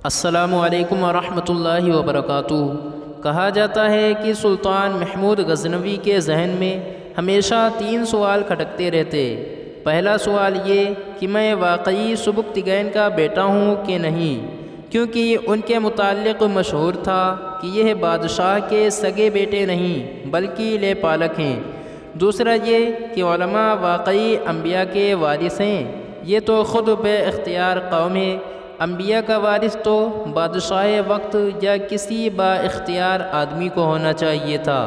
السلام علیکم ورحمۃ اللہ وبرکاتہ۔ کہا جاتا ہے کہ سلطان محمود غزنوی کے ذہن میں ہمیشہ 3 سوال کھٹکتے رہتے۔ پہلا سوال یہ کہ میں واقعی سبکتگین کا بیٹا ہوں کہ نہیں، کیونکہ ان کے متعلق مشہور تھا کہ یہ بادشاہ کے سگے بیٹے نہیں بلکہ لے پالک ہیں۔ دوسرا یہ کہ علماء واقعی انبیاء کے وارث ہیں، یہ تو خود بے اختیار قوم ہے، انبیاء کا وارث تو بادشاہ وقت یا کسی با اختیار آدمی کو ہونا چاہیے تھا۔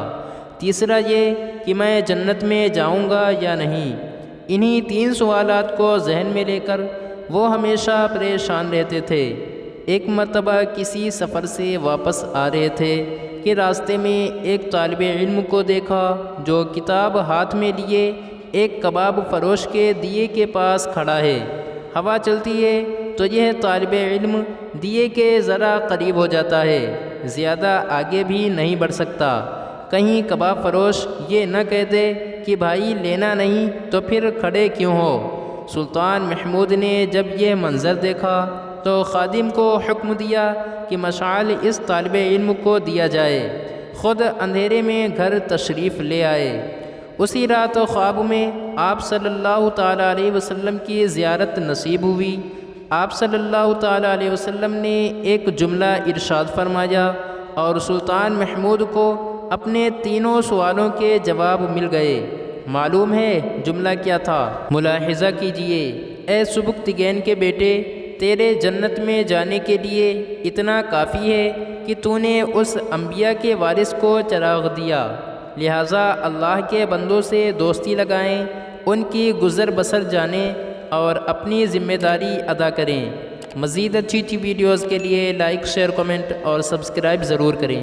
تیسرا یہ کہ میں جنت میں جاؤں گا یا نہیں۔ انہی 3 سوالات کو ذہن میں لے کر وہ ہمیشہ پریشان رہتے تھے۔ ایک مرتبہ کسی سفر سے واپس آ رہے تھے کہ راستے میں ایک طالب علم کو دیکھا جو کتاب ہاتھ میں لیے ایک کباب فروش کے دیے کے پاس کھڑا ہے۔ ہوا چلتی ہے تو یہ طالب علم دیے کے ذرا قریب ہو جاتا ہے، زیادہ آگے بھی نہیں بڑھ سکتا۔ کہیں کباب فروش یہ نہ کہہ دے کہ بھائی لینا نہیں تو پھر کھڑے کیوں ہو۔ سلطان محمود نے جب یہ منظر دیکھا تو خادم کو حکم دیا کہ مشعل اس طالب علم کو دیا جائے، خود اندھیرے میں گھر تشریف لے آئے۔ اسی رات خواب میں آپ صلی اللہ تعالیٰ علیہ وسلم کی زیارت نصیب ہوئی۔ آپ صلی اللہ تعالیٰ علیہ وسلم نے ایک جملہ ارشاد فرمایا اور سلطان محمود کو اپنے 3 سوالوں کے جواب مل گئے۔ معلوم ہے جملہ کیا تھا؟ ملاحظہ کیجئے، اے سبکتگین کے بیٹے، تیرے جنت میں جانے کے لیے اتنا کافی ہے کہ تو نے اس انبیاء کے وارث کو چراغ دیا، لہٰذا اللہ کے بندوں سے دوستی لگائیں، ان کی گزر بسر جانیں اور اپنی ذمہ داری ادا کریں۔ مزید اچھی ویڈیوز کے لیے لائک، شیئر، کمنٹ اور سبسکرائب ضرور کریں۔